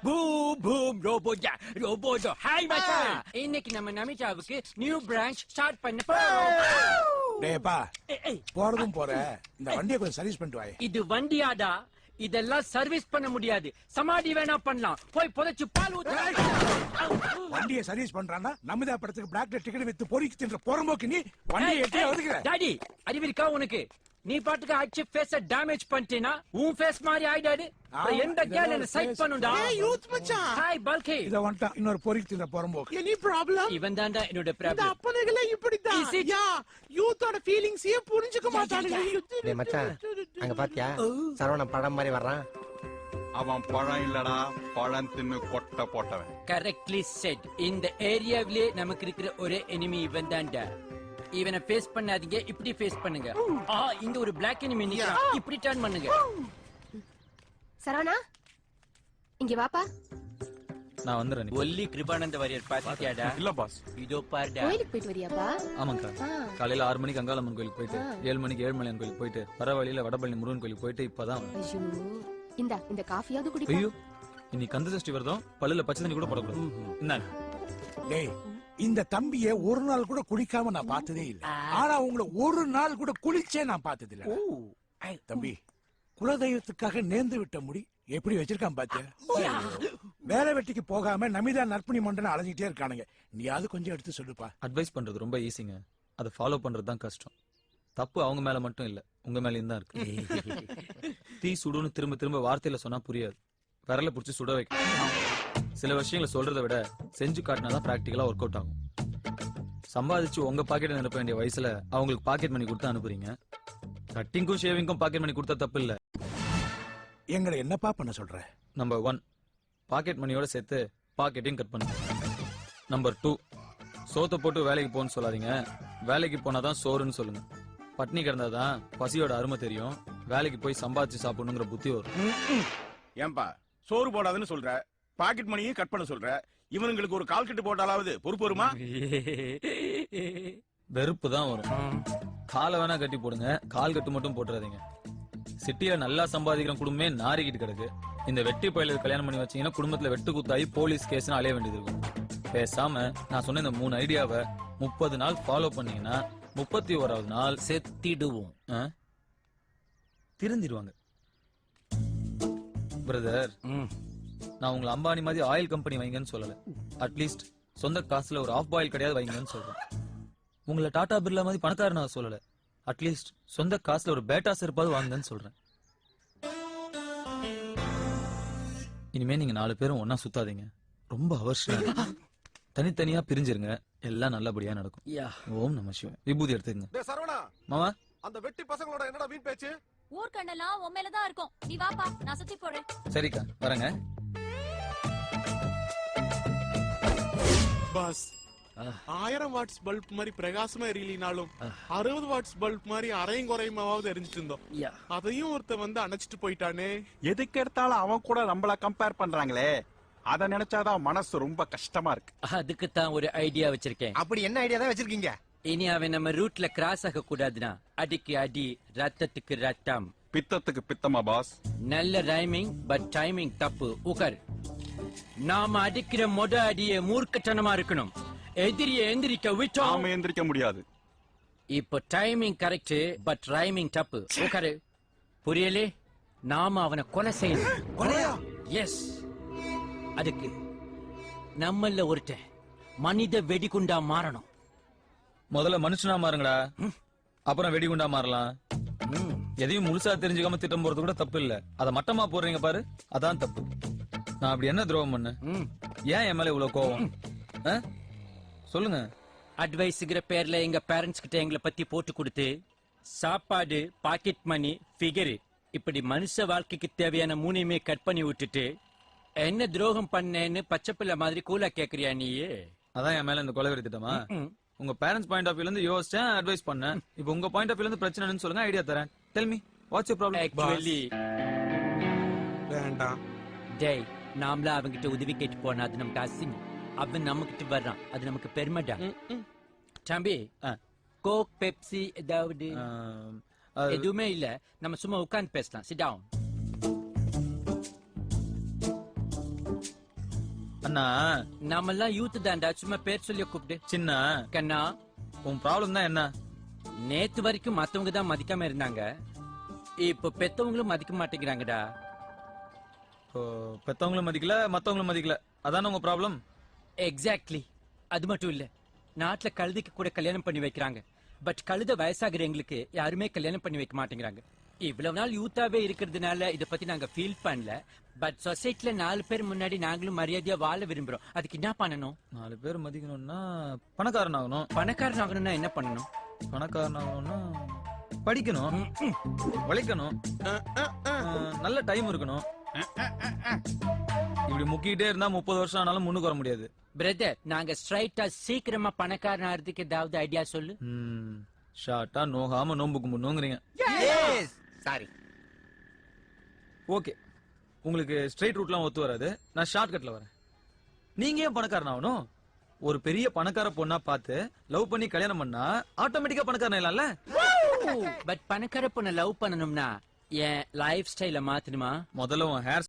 Boom boom ரோபோஜா ரோபோஜோ. Hi மச்சான், இன்னைக்கு நம்ம நமிதாவுக்கு நியூ பிரான்ச் ஸ்டார்ட் பண்ண போறோம். டேப்பா போறதும் போற, இந்த வண்டியை கொஞ்சம் சர்வீஸ் பண்ணிட்டு வாயே. இது வண்டியாடா, இதெல்லாம் சர்வீஸ் பண்ண முடியாது. சமாடி வேணா பண்ணலாம், போய் புதைச்சு பால் ஊத்து. வண்டியை சர்வீஸ் பண்றான்னா நமிதா படத்துக்கு பிளாக்ல டிக்கெட் வித்து பொறிக்கு தின்ற போறம்போக்கு நீ வண்டியை எட்டே ஒதுக்குற. டாடி அறிவிருக்கா உனக்கு? நீ பாட்டுக்கு அடிச்சு ஃபேஸ டேமேஜ் பண்ணிட்டேனா உன் ஃபேஸ் மாதிரி ஆயிடாது. எந்த கேர்ள் என்ன சைட் பண்ணுடா. ஏய் யூத் மச்சான், ஹாய் பல்கி. இத வந்துட்டான் இன்னொரு பொறிக்கு தின்ற போறம்போக்கு. Any problem? இவன் தான்டா என்னோட இந்த ப்ராப்ளம். அப்பனகளே இப்படிதான். யா யூத்தோட ஃபீலிங்ஸே புரிஞ்சுக்க மாட்டானுங்க. டேய் மச்சான், அங்க பாத்தியா சரவணன் படம் மாதிரி வர்றான். அவன் பழம் இல்லடா, பழம் தின்னு கொட்டை போட்டவன். Correctly set. இந்த ஏரியாவிலே நமக்கு இருக்கிற ஒரே எனிமி இவன் தான்டா. இவனை ஃபேஸ் பண்ணாதீங்க, இப்படி ஃபேஸ் பண்ணுங்க. இங்க ஒரு பிளாக் எனிமி நிக்கிறான், இப்படி டர்ன் பண்ணுங்க. சரவணா இங்க வாப்பா. நான் வந்துறேன். ஒல்லி கிருபானந்த வாரியர் பாத்தியாடா? இல்ல பாஸ். இதோ பாருடா. கோயிலுக்கு போயிட்டு வரியாப்பா? ஆமாங்கா, காலையில 6 மணிக்கு அங்காளம்மன் கோயிலுக்கு போயிட்டு 7 மணிக்கு ஏழுமலையான் கோயிலுக்கு போயிட்டு வர வழியில வடபழனி முருகன் கோயிலுக்கு போயிட்டு இப்பதான். ஐயோ இந்த காஃபியாவது குடிப்பா. ஐயோ இன்னைக்கு கந்த சஷ்டி வருதம், பல்லுல பச்சை தண்ணி கூட போடக்கூடாது. இந்தாங்க. டேய் இந்த தம்பிய ஒரு நாள் கூட குளிக்காம நான் பார்த்ததே இல்ல. ஆனா உங்களை ஒரு நாள் கூட குளிச்சே நான் பார்த்தது இல்ல. தம்பி குலதெய்வத்துக்காக நேர்ந்து விட்ட முடி எப்படி வச்சிருக்கான் பாத்தியா? வேலை வெட்டிக்கு போகாம நமிதா நற்பணி மண்டன அலைஞ்சிட்டே இருக்கானுங்க. நீயாவது கொஞ்சம் எடுத்து சொல்லுப்பா. அட்வைஸ் பண்றது ரொம்ப ஈஸிங்க, அதை ஃபாலோ பண்றது தான் கஷ்டம். தப்பு அவங்க மேல மட்டும் இல்ல, உங்க மேலயும் தான் இருக்கு. தீ சுடுன்னு திரும்ப திரும்ப வார்த்தையில சொன்னா புரியாது, விரல புடிச்சு சுட வைக்கணும். சில விஷயங்களை சொல்றதை விட செஞ்சு காட்டினாதான் பிராக்டிகலா ஒர்க் அவுட் ஆகும். சம்பாதிச்சு உங்க பாக்கெட் நிரப்ப வேண்டிய வயசுல அவங்களுக்கு பாக்கெட் மணி கொடுத்து அனுப்புறீங்க. கட்டிங்கும் ஷேவிங்கும் பாக்கெட் மணி கொடுத்தா தப்பு இல்ல. எங்களை என்னப்பா பண்ண சொல்ற? நம்பர் 1, பாக்கெட் மணியோட சேர்த்து பாக்கெட்டையும் கட் பண்ணுங்க. நம்பர் 2, சோத்தை போட்டு வேலைக்கு போன்னு சொல்லாதீங்க, வேலைக்கு போனாதான் சோறுன்னு சொல்லுங்க. பட்னி கிடந்தாதான் பசியோட அருமை தெரியும், வேலைக்கு போய் சம்பாதிச்சு சாப்பிடணுங்கிற புத்தி வரும். ஏன்பா சோறு போடாதுன்னு சொல்ற, பாக்கெட் மணியும் கட் பண்ண சொல்ற, இவனுங்களுக்கு ஒரு கால் கட்டு போட்டாலாவது பொறுப்பு வருமா? வெறுப்பு தான் வரும். காலை வேணா கட்டி போடுங்க, கால் கட்டு மட்டும் போட்டுறாதீங்க. சிட்டியில நல்லா சம்பாதிக்கிற குடும்பமே நாரிக்கிட்டு கிடக்கு. இந்த வெட்டி பயிலுக்கு கல்யாணம் பண்ணி வச்சீங்கன்னா குடும்பத்துல வெட்டு குத்தாயி போலீஸ் கேஸ் அலைய வேண்டியது இருக்கும். பேசாம நான் சொன்ன இந்த 3 ஐடியாவை 30 நாள் ஃபாலோ பண்ணீங்கன்னா 31வது நாள் செத்திடுவோம். திருந்திடுவாங்க. பிரதர், நான் உங்களை அம்பானி மாதிரி ஆயில் கம்பெனி வைங்கன்னு சொல்லல, அட்லீஸ்ட் சொந்த காசுல ஒரு ஆஃப் பாயில் கிடையாது வைங்கன்னு சொல்றேன். உங்களை டாடா பிர்லா மாதிரி பணக்காரனா சொல்லல, அட்லீஸ்ட் சொந்த காசுல ஒரு பேட்டா செருப்பாவது வாங்குங்கன்னு சொல்றேன். இனிமே நீங்க 4 பேரும் ஒன்னா சுத்தாதீங்க, ரொம்ப அவசியம். தனித்தனியா பிரிஞ்சிருங்க, எல்லாம் நல்லபடியா நடக்கும். ஓம் நம சிவாய. விபூதி எடுத்துக்கங்க. சரவணா மாமா, அந்த வெட்டி பசங்களோட என்னடா வீண் பேச்சு? ஊர்க்கண்ணெல்லாம் உன் மேலதான் இருக்கும், நீ வாப்பா நான் சுத்தி போறேன். சரிக்கா வரேங்க. பாஸ் 1000 வாட்ஸ் பல்ப் மாதிரி பிரகாசமா எரியலினாலும் 60 வாட்ஸ் பல்ப் மாதிரி அரையும் குறையுமாவது எரிஞ்சிட்டு இருந்தோம். அதையும் ஒருத்த வந்து அணைச்சிட்டு போயிட்டானே. எதுக்கு எடுத்தாலும் அவன் கூட நம்மள கம்பேர் பண்றாங்களே, அத நினைச்சாதான் மனசு ரொம்ப கஷ்டமா இருக்கு. அதுக்கு தான் ஒரு ஐடியா வச்சிருக்கேன். அப்படி என்ன ஐடியா தான் வச்சிருக்கீங்க? இனி அவன் நம்ம ரூட்ல கிராஸ் ஆக கூடாதுன்னா அடிக்கு அடி, ரத்தத்துக்கு ரத்தம். பித்தத்துக்கு பித்தமா பாஸ்? நல்ல ரைமிங், பட் டைமிங் தப்பு. உகர் நாம அடிக்கிற மொத அடியே மூர்க்கத்தனமா இருக்கணும். எதிரியை எந்திரிக்க விட்டோம், நாம எந்திரிக்க முடியாது. இப்போ டைமிங் கரெக்ட், பட் ரைமிங் தப்பு. உகரு புரியலே? நாம அவனை கொலை செய்யணும். எஸ், அதுக்கு நம்மள ஒருத்தன் மனித வெடிகுண்டா மாறணும். முதல்ல மனுஷனா மாறுங்கடா, அப்புறம் வெடிகுண்டா மாறலாம். எதையும் முழுசா தெரிஞ்சுக்காம திட்டம் போறது கூட தப்பு இல்ல, அத மட்டமா போடுறீங்க பாரு, அதான் தப்பு. நான் அப்படி என்ன துரோகம் பண்ண? ஏன் என் மேல இவ்வளவு கோவம்? சொல்லுங்க. அட்வைஸ்ங்கிற பேர்ல எங்க பேரண்ட்ஸ் கிட்ட எங்களை பத்தி போட்டு கொடுத்து சாப்பாடு, பாக்கெட் மணி, ஃபிகர், இப்படி மனுஷ வாழ்க்கைக்கு தேவையான 3மே கட் பண்ணி விட்டுட்டு என்ன துரோகம் பண்ணேன்னு பச்சை பிள்ளை மாதிரி கூலா கேக்குறியா நீயே? அதான் என் மேல இந்த கொலைவெறி திட்டமா? உங்க பேரண்ட்ஸ் பாயிண்ட் ஆஃப் வியூல இருந்து யோசிச்சேன், அட்வைஸ் பண்ணேன். இப்போ உங்க பாயிண்ட் ஆஃப் வியூல இருந்து பிரச்சனைன்னு சொல்லுங்க, ஐடியா தரேன். Tell me what's your problem? Actually வேண்டாம் டேய், நாமளா அவங்கிட்ட உதவி கேட்டு போனா அது நமக்கு அசிங்கம். அவன் நம்ம கிட்ட வர்றான், அது நமக்கு பெருமைடா. தம்பி, கோக், பெப்சி ஏதாவது? எதுவுமே இல்ல, நம்ம சும்மா உட்கார்ந்து பேசலாம். Sit down. அண்ணா நாமெல்லாம் யூத் தான்டா, சும்மா பேர் சொல்லி கூப்பிடு. சின்ன கண்ணா, உன் ப்ராப்ளம் தான் என்ன? நேத்து வரைக்கும் மத்தவங்க தான் மதிக்காம இருந்தாங்க, இப்ப பெத்தவங்களும் மதிக்க மாட்டேங்கிறாங்கடா. இப்போ பெத்தவங்களும் மதிக்கல மத்தவங்களும் மதிக்கல, அதானே உங்க ப்ராப்ளம்? எக்ஸாக்ட்லி. அது மட்டும் இல்ல, நாட்டுல கழுதைக்கு கூட கல்யாணம் பண்ணி வைக்கிறாங்க, பட் கழுத வயசாகிற எங்களுக்கு யாருமே கல்யாணம் பண்ணி வைக்க மாட்டேங்கிறாங்க. இவ்வளவு நாள் யூத்தாவே இருக்கிறதுனால இத பத்தி நாங்க ஃபீல் பண்ணல, பட் சொசைட்டில 4 பேர் முன்னாடி நாங்களும் மரியாதையா வாழ விரும்புறோம். அதுக்கு என்ன பண்ணணும்? 4 பேர் மதிக்கணும்னா பணக்காரன் ஆகணும். பணக்காரன் ஆகணும்னா என்ன பண்ணணும்? பணக்காரன் ஆகணும்னா படிக்கணும், உழைக்கணும், நல்ல டைம் இருக்கணும். இப்படி முக்கிட்டே இருந்தா 30 வருஷம் ஆனாலும் முன்னுக்கு வர முடியாது. பிரதர், நாங்க ஸ்ட்ரைட்டா சீக்கிரமா பணக்காரன் ஆகிறதுக்கு ஏதாவது ஐடியா சொல்லு. ஷார்ட்டா நோகாம நோம்பு கும்பிடணுங்கிறீங்க. சாரி. ஓகே, உங்களுக்கு ஸ்ட்ரைட் ரூட்லாம் ஒத்து வராது, நான் ஷார்ட் கட்ல வரேன். நீங்க ஏன் பணக்காரன் ஆகணும்? ஒரு பெரிய பணக்கார பொண்ணா பார்த்து லவ் பண்ணி கல்யாணம் பண்ணா ஆட்டோமேட்டிக்கா பணக்காரன் இல்லல்ல? பட் பணக்கார பொண்ண லவ் பண்ணணும்னா என் லைஃப் ஸ்டைல மாத்தணுமா? முதல்ல உன் ஹேர்